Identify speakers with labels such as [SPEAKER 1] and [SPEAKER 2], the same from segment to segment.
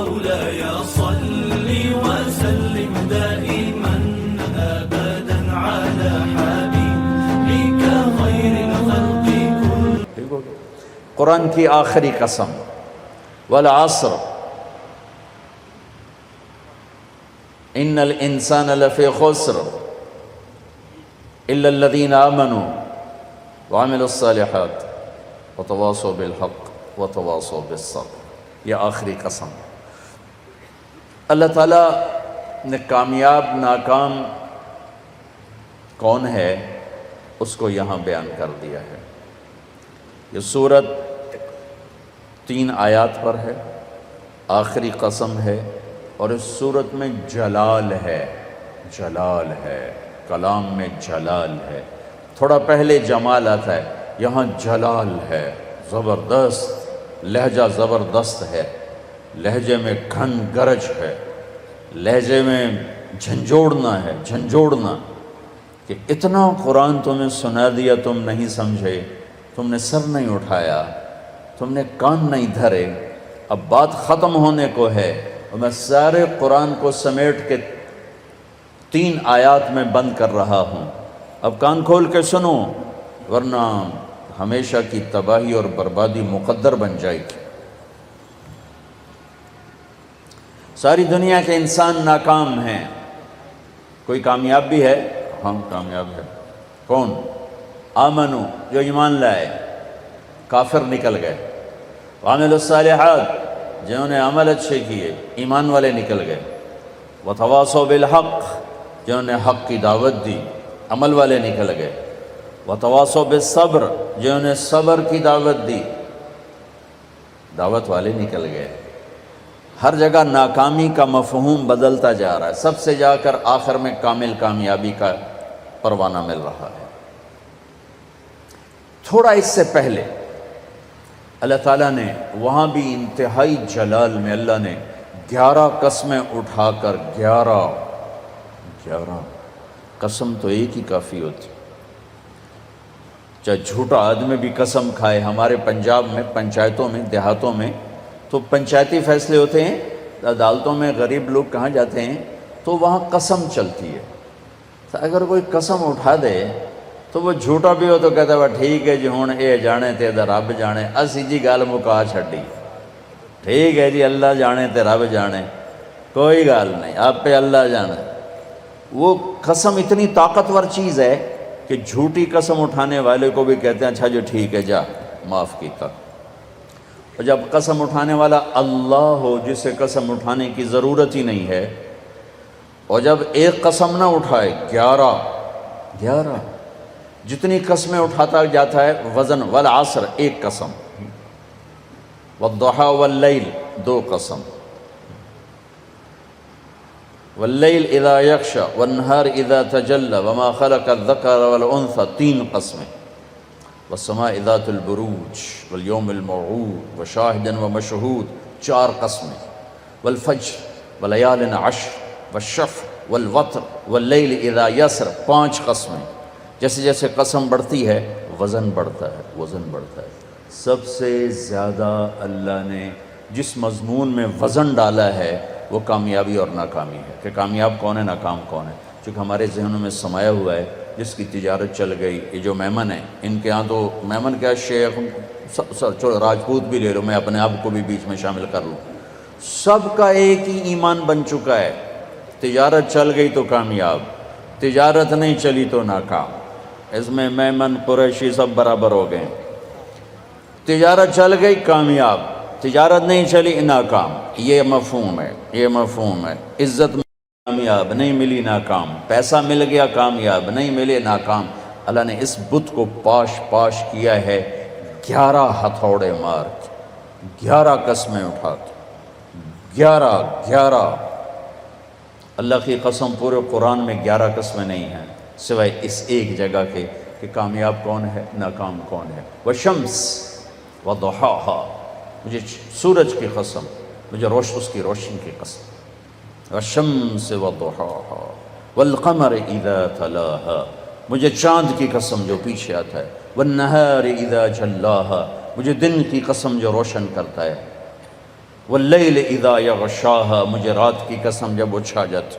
[SPEAKER 1] مولاي صل وسلم دائما أبدا على حبيبك خير الخلق كلهم.
[SPEAKER 2] قرآن کی آخری قسم والعصر ان الانسان لفی خسر الا الذین آمنوا وعملوا الصالحات وتواصوا بالحق وتواصوا بالصبر. یہ آخری قسم. اللہ تعالیٰ نے کامیاب ناکام کون ہے اس کو یہاں بیان کر دیا ہے. یہ سورت 3 آیات پر ہے، آخری قسم ہے، اور اس سورت میں جلال ہے، جلال ہے، کلام میں جلال ہے. تھوڑا پہلے جمال آتا ہے، یہاں جلال ہے، زبردست لہجہ، زبردست ہے، لہجے میں گھن گرج ہے، لہجے میں جھنجھوڑنا ہے، جھنجھوڑنا کہ اتنا قرآن تمہیں سنا دیا تم نہیں سمجھے، تم نے سر نہیں اٹھایا، تم نے کان نہیں دھرے، اب بات ختم ہونے کو ہے اور میں سارے قرآن کو سمیٹ کے 3 آیات میں بند کر رہا ہوں. اب کان کھول کے سنو ورنہ ہمیشہ کی تباہی اور بربادی مقدر بن جائے گی. ساری دنیا کے انسان ناکام ہیں. کوئی کامیاب بھی ہے؟ ہم کامیاب ہے. کون؟ آمنو، جو ایمان لائے، کافر نکل گئے. وعملوا الصالحات، جنہوں نے عمل اچھے کیے، ایمان والے نکل گئے. وتواصوا بالحق، جنہوں نے حق کی دعوت دی، عمل والے نکل گئے. وتواصوا بالصبر، جنہوں نے صبر کی دعوت دی، دعوت والے نکل گئے. ہر جگہ ناکامی کا مفہوم بدلتا جا رہا ہے، سب سے جا کر آخر میں کامل کامیابی کا پروانہ مل رہا ہے. تھوڑا اس سے پہلے اللہ تعالیٰ نے وہاں بھی انتہائی جلال میں اللہ نے 11 قسمیں اٹھا کر 11 قسم تو ایک ہی کافی ہوتی. چاہے جھوٹا آدمی بھی قسم کھائے. ہمارے پنجاب میں پنچایتوں میں دیہاتوں میں تو پنچایتی فیصلے ہوتے ہیں، عدالتوں میں غریب لوگ کہاں جاتے ہیں تو وہاں قسم چلتی ہے. تو اگر کوئی قسم اٹھا دے تو وہ جھوٹا بھی ہو تو کہتا ہے وہ ٹھیک ہے جی ہوں اے جانے تے دا رب جانے، اسی جی گل مکا چھڈی، ٹھیک ہے جی اللہ جانے تے رب جانے، کوئی گل نہیں، آپ پہ اللہ جانے. وہ قسم اتنی طاقتور چیز ہے کہ جھوٹی قسم اٹھانے والے کو بھی کہتے ہیں اچھا جو ٹھیک ہے جا معاف کیتا. اور جب قسم اٹھانے والا اللہ ہو جسے قسم اٹھانے کی ضرورت ہی نہیں ہے، اور جب ایک قسم نہ اٹھائے 11 جتنی قسمیں اٹھاتا جاتا ہے وزن. والعصر ایک قسم، والضحى واللیل 2 قسم، واللیل اذا یغشی والنہار اذا تجلی وما خلق الذکر والانثى 3 قسمیں، والسماء ذات البروج والیوم الموعود وشاہد ومشہود 4 قسمیں، والفجر ولیال عشر والشفع والوتر واللیل اذا یسر 5 قسمیں. جیسے جیسے قسم بڑھتی ہے وزن بڑھتا ہے، وزن بڑھتا ہے. سب سے زیادہ اللہ نے جس مضمون میں وزن ڈالا ہے وہ کامیابی اور ناکامی ہے، کہ کامیاب کون ہے، ناکام کون ہے. چونکہ ہمارے ذہنوں میں سمایا ہوا ہے جس کی تجارت چل گئی. یہ جو میمن ہیں ان کے ہاں تو میمن کیا شیخ، چلو راجپوت بھی لے لو، میں اپنے آپ کو بھی بیچ میں شامل کر لوں، سب کا ایک ہی ایمان بن چکا ہے. تجارت چل گئی تو کامیاب، تجارت نہیں چلی تو ناکام. اس میں میمن قریشی سب برابر ہو گئے. تجارت چل گئی کامیاب، تجارت نہیں چلی ناکام. یہ مفہوم ہے، یہ مفہوم ہے. عزت کامیاب نہیں ملی ناکام، پیسہ مل گیا کامیاب نہیں ملے ناکام. اللہ نے اس بت کو پاش کیا ہے 11 ہتھوڑے مار کے، 11 قسمیں اٹھا کے، 11. اللہ کی قسم پورے قرآن میں 11 قسمیں نہیں ہیں سوائے اس ایک جگہ کے کہ کامیاب کون ہے، ناکام کون ہے. والشمس وضحاها، مجھے سورج کی قسم، مجھے اس کی روشنی کی قسم. والشمس وضحاها والقمر اذا تلاها، مجھے چاند کی قسم جو پیچھے آتا ہے. والنہار اذا جلاها، مجھے دن کی قسم جو روشن کرتا ہے. واللیل اذا یغشاہا، مجھے رات کی قسم جب وہ چھا جاتی.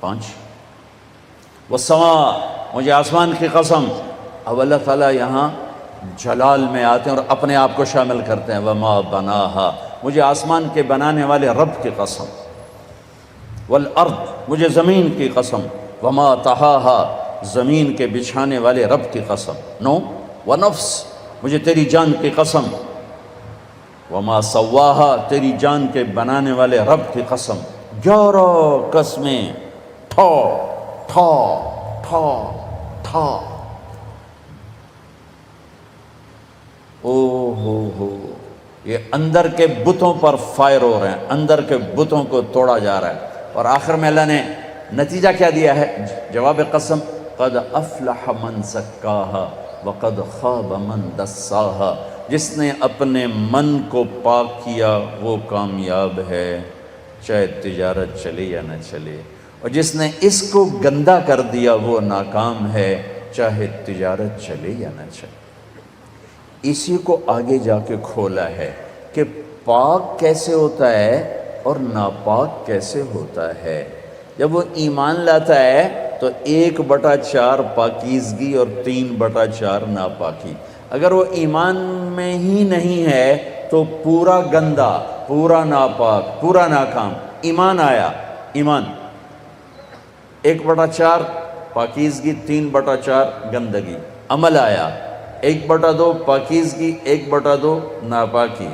[SPEAKER 2] 5. والسماء، مجھے آسمان کی قسم. اب اللہ تعالیٰ یہاں جلال میں آتے ہیں اور اپنے آپ کو شامل کرتے ہیں. وما بناہا، مجھے آسمان کے بنانے والے رب کی قسم. والارض، مجھے زمین کی قسم. وما طحاہا، زمین کے بچھانے والے رب کی قسم. 9. ونفس، مجھے تیری جان کی قسم. وما سواہا، تیری جان کے بنانے والے رب کی قسم. 11 قسمیں. ٹھا ٹھا ٹھا ٹھا. او ہو، یہ اندر کے بتوں پر فائر ہو رہے ہیں، اندر کے بتوں کو توڑا جا رہا ہے. اور آخر میں اللہ نے نتیجہ کیا دیا ہے؟ جواب قسم. قد افلح من زکاہا وقد خاب من دساہا، جس نے اپنے من کو پاک کیا وہ کامیاب ہے، چاہے تجارت چلے یا نہ چلے. اور جس نے اس کو گندا کر دیا وہ ناکام ہے، چاہے تجارت چلے یا نہ چلے. اسی کو آگے جا کے کھولا ہے کہ پاک کیسے ہوتا ہے اور ناپاک کیسے ہوتا ہے. جب وہ ایمان لاتا ہے تو 1/4 پاکیزگی اور 3/4 ناپاکی. اگر وہ ایمان میں ہی نہیں ہے تو پورا گندا، پورا ناپاک، پورا ناکام. ایمان آیا، ایمان 1/4 پاکیزگی، 3/4 گندگی. عمل آیا 1/2 پاکیزگی، 1/2 ناپاکی.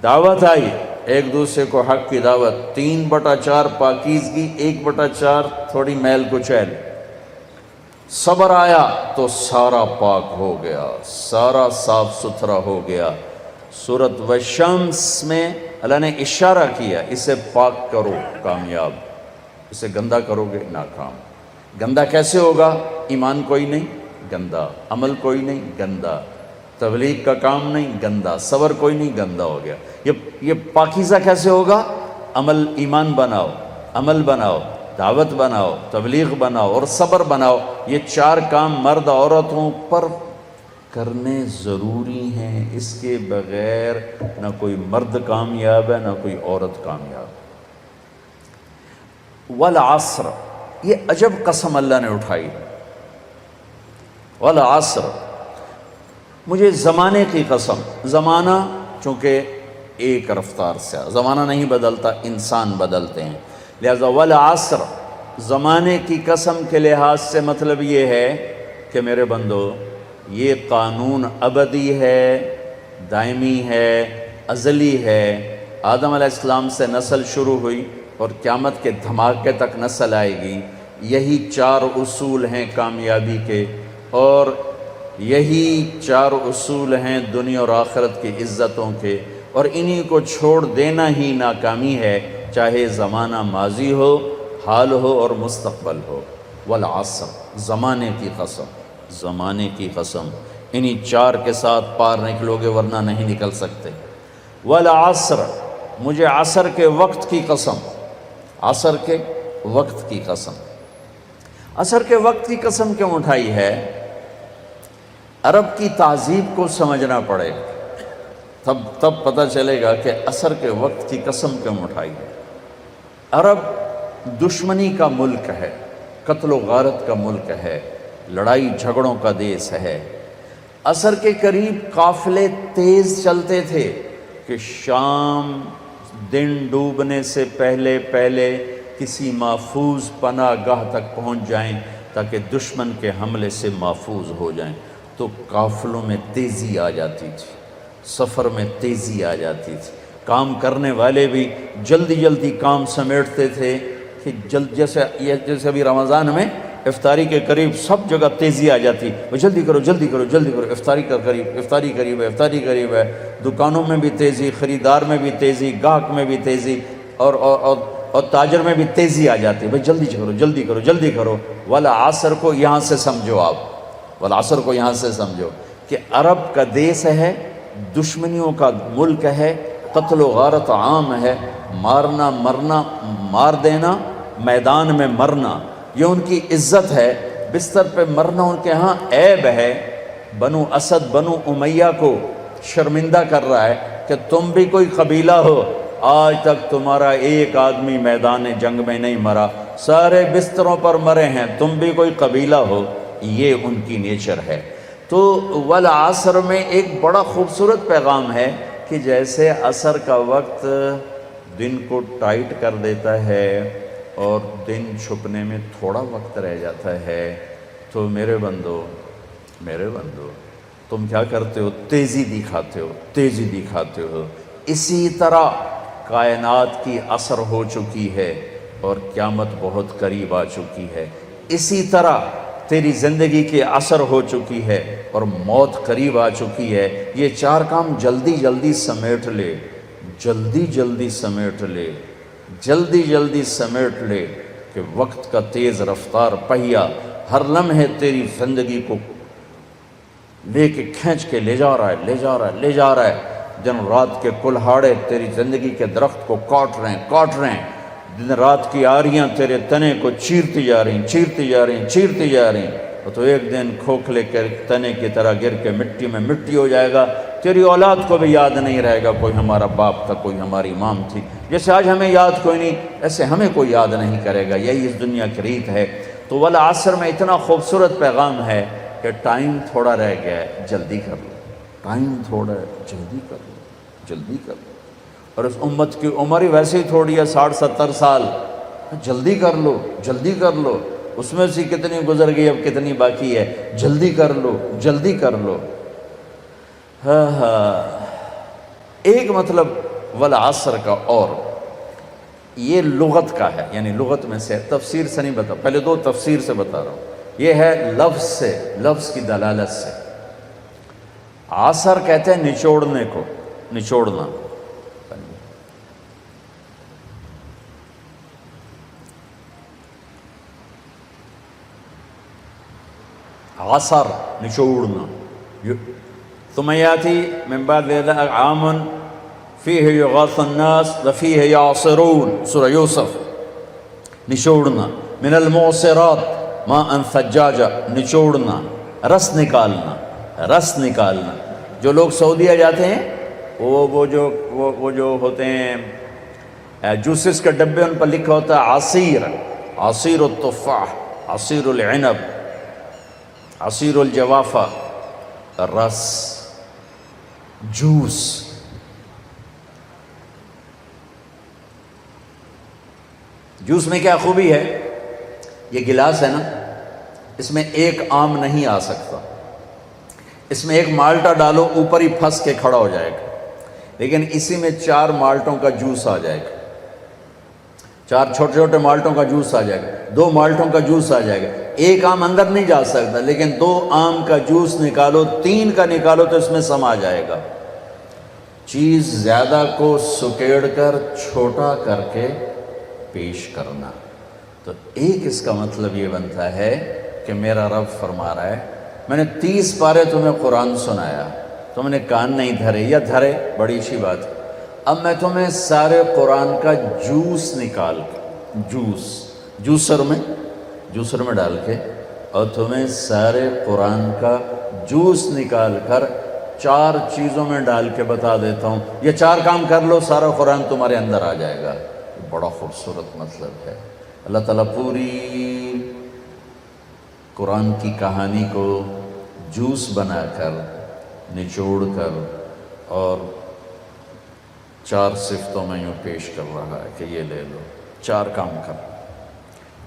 [SPEAKER 2] دعوت آئی ایک دوسرے کو حق کی دعوت، 3/4 پاکیزگی، 1/4 تھوڑی میل کچیل. صبر آیا تو سارا پاک ہو گیا، سارا صاف ستھرا ہو گیا. سورۃ والشمس میں اللہ نے اشارہ کیا، اسے پاک کرو کامیاب، اسے گندا کرو گے ناکام. گندا کیسے ہوگا؟ ایمان کوئی نہیں، گندا. عمل کوئی نہیں، گندا. تبلیغ کا کام نہیں، گندا. صبر کوئی نہیں، گندا ہو گیا. یہ پاکیزہ کیسے ہوگا؟ عمل، ایمان بناؤ، عمل بناؤ، دعوت بناؤ، تبلیغ بناؤ اور صبر بناؤ. یہ 4 کام مرد عورتوں پر کرنے ضروری ہیں. اس کے بغیر نہ کوئی مرد کامیاب ہے، نہ کوئی عورت کامیاب. والعصر، یہ عجب قسم اللہ نے اٹھائی. والعصر، مجھے زمانے کی قسم. زمانہ چونکہ ایک رفتار سے، زمانہ نہیں بدلتا، انسان بدلتے ہیں. لہذا والعصر، زمانے کی قسم کے لحاظ سے مطلب یہ ہے کہ میرے بندو، یہ قانون ابدی ہے، دائمی ہے، ازلی ہے. آدم علیہ السلام سے نسل شروع ہوئی اور قیامت کے دھماکے تک نسل آئے گی. یہی 4 اصول ہیں کامیابی کے، اور یہی 4 اصول ہیں دنیا اور آخرت کی عزتوں کے، اور انہی کو چھوڑ دینا ہی ناکامی ہے، چاہے زمانہ ماضی ہو، حال ہو اور مستقبل ہو. والعصر، زمانے کی قسم، زمانے کی قسم. انہی 4 کے ساتھ پار نکلو گے ورنہ نہیں نکل سکتے. والعصر، مجھے عصر کے وقت کی قسم. عصر کے وقت کی قسم. عصر کے وقت کی قسم کیوں اٹھائی ہے؟ عرب کی تہذیب کو سمجھنا پڑے، تب پتہ چلے گا کہ عصر کے وقت کی قسم کیوں اٹھائی ہے. عرب دشمنی کا ملک ہے، قتل و غارت کا ملک ہے، لڑائی جھگڑوں کا دیس ہے. عصر کے قریب قافلے تیز چلتے تھے کہ شام دن ڈوبنے سے پہلے کسی محفوظ پناہ گاہ تک پہنچ جائیں تاکہ دشمن کے حملے سے محفوظ ہو جائیں. تو قافلوں میں تیزی آ جاتی تھی، سفر میں تیزی آ جاتی تھی. کام کرنے والے بھی جلدی کام سمیٹتے تھے کہ جیسے ابھی رمضان میں افطاری کے قریب سب جگہ تیزی آ جاتی، وہ جلدی کرو، افطاری قریب ہے. دکانوں میں بھی تیزی، خریدار میں بھی تیزی، گاہک میں بھی تیزی، اور تاجر میں بھی تیزی آ جاتی. بھائی جلدی کرو. والعصر کو یہاں سے سمجھو، آپ والعصر کو یہاں سے سمجھو کہ عرب کا دیس ہے، دشمنیوں کا ملک ہے، قتل و غارت عام ہے، مارنا مرنا، مار دینا، میدان میں مرنا، یہ ان کی عزت ہے. بستر پہ مرنا ان کے ہاں عیب ہے. بنو اسد، بنو امیہ کو شرمندہ کر رہا ہے کہ تم بھی کوئی قبیلہ ہو، آج تک تمہارا ایک آدمی میدان جنگ میں نہیں مرا، سارے بستروں پر مرے ہیں، تم بھی کوئی قبیلہ ہو، یہ ان کی نیچر ہے۔ تو والعصر میں ایک بڑا خوبصورت پیغام ہے کہ جیسے عصر کا وقت دن کو ٹائٹ کر دیتا ہے اور دن چھپنے میں تھوڑا وقت رہ جاتا ہے، تو میرے بندو تم کیا کرتے ہو؟ تیزی دکھاتے ہو۔ اسی طرح کائنات کی عصر ہو چکی ہے اور قیامت بہت قریب آ چکی ہے، اسی طرح تیری زندگی کی عصر ہو چکی ہے اور موت قریب آ چکی ہے۔ یہ چار کام جلدی جلدی سمیٹ لے، جلدی جلدی سمیٹ لے کہ وقت کا تیز رفتار پہیا ہر لمحے تیری زندگی کو لے کے کھینچ کے لے جا رہا ہے۔ دن رات کے کلہاڑے تیری زندگی کے درخت کو کاٹ رہے ہیں، دن رات کی آریاں تیرے تنے کو چیرتی جا رہی اور تو ایک دن کھوکھلے کے تنے کی طرح گر کے مٹی میں مٹی ہو جائے گا۔ تیری اولاد کو بھی یاد نہیں رہے گا کوئی ہمارا باپ تھا، کوئی ہماری مام تھی، جیسے آج ہمیں یاد کوئی نہیں ایسے ہمیں کوئی یاد نہیں کرے گا۔ یہی اس دنیا کی ریت ہے۔ تو والعصر میں اتنا خوبصورت پیغام ہے کہ ٹائم تھوڑا رہ گیا ہے، جلدی کر لو، ٹائم تھوڑا ہے، جلدی کر لو۔ اور اس امت کی عمر ہی ویسے ہی تھوڑی ہے، 60-70 سال، جلدی کر لو۔ اس میں سے کتنی گزر گئی، اب کتنی باقی ہے، جلدی کر لو۔ ایک مطلب والعصر کا، اور یہ لغت کا ہے، یعنی لغت میں سے، تفسیر سے نہیں بتا، پہلے دو تفسیر سے بتا رہا ہوں۔ یہ ہے لفظ سے، لفظ کی دلالت سے۔ عصر کہتے ہیں نچوڑنے کو، نچوڑنا۔ عصر نچوڑنا۔ ثم یاتی من بعد ذلك عام فیہ یغاث الناس وفیہ یعصرون، سورہ یوسف۔ نچوڑنا۔ من المعصرات ماء ثجاجا، نچوڑنا، رس نکالنا۔ جو لوگ سعودیہ جاتے ہیں وہ جو ہوتے ہیں جوسز کے ڈبے، ان پر لکھا ہوتا ہے عصیر التفاح، عصیر العنب، عصیر الجوافہ، رس، جوس۔ جوس میں کیا خوبی ہے؟ یہ گلاس ہے نا، اس میں ایک آم نہیں آ سکتا، اس میں ایک مالٹا ڈالو اوپر ہی پھنس کے کھڑا ہو جائے گا، لیکن اسی میں 4 مالٹوں کا جوس آ جائے گا، 4 چھوٹے مالٹوں کا جوس آ جائے گا، 2 مالٹوں کا جوس آ جائے گا۔ ایک آم اندر نہیں جا سکتا، لیکن 2 آم کا جوس نکالو، 3 کا نکالو تو اس میں سما جائے گا۔ چیز زیادہ کو سکیڑ کر چھوٹا کر کے پیش کرنا، تو ایک اس کا مطلب یہ بنتا ہے کہ میرا رب فرما رہا ہے میں نے 30 پارے تمہیں قرآن سنایا، تم نے کان نہیں دھرے، یا دھرے بڑی اچھی بات ہے، اب میں تمہیں سارے قرآن کا جوس نکال کے، جوسر میں ڈال کے، اور تمہیں سارے قرآن کا جوس نکال کر 4 چیزوں میں ڈال کے بتا دیتا ہوں، یہ 4 کام کر لو، سارا قرآن تمہارے اندر آ جائے گا۔ بڑا خوبصورت مطلب ہے۔ اللہ تعالیٰ پوری قرآن کی کہانی کو جوس بنا کر، نچوڑ کر، اور 4 صفتوں میں یوں پیش کر رہا ہے کہ یہ لے لو، 4 کام کر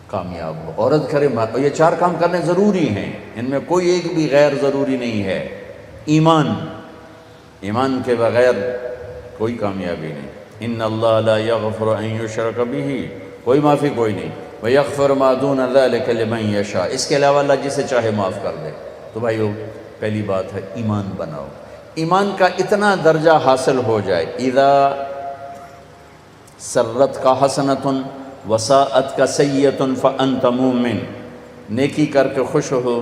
[SPEAKER 2] کامیاب ہو۔ عورت کرے، یہ 4 کام کرنے ضروری ہیں، ان میں کوئی ایک بھی غیر ضروری نہیں ہے۔ ایمان کے بغیر کوئی کامیابی نہیں۔ ان اللہ لا یغفر ان یشرک بہ، کوئی معافی کوئی نہیں، ویغفر ما دون ذلک لمن یشاء، اس کے علاوہ اللہ جسے چاہے معاف کر دے۔ تو بھائیو، پہلی بات ہے ایمان بناؤ۔ ایمان کا اتنا درجہ حاصل ہو جائے، اذا سرت کا حسنۃ وساءت کا سیئۃ فانت مومن، نیکی کر کے خوش ہو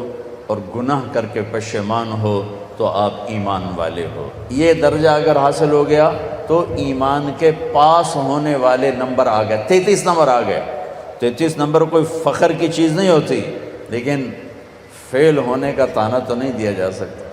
[SPEAKER 2] اور گناہ کر کے پشیمان ہو تو آپ ایمان والے ہو۔ یہ درجہ اگر حاصل ہو گیا تو ایمان کے پاس ہونے والے نمبر آ گئے، 33 نمبر آ گئے۔ 33 نمبر کوئی فخر کی چیز نہیں ہوتی، لیکن فیل ہونے کا طعنہ تو نہیں دیا جا سکتا۔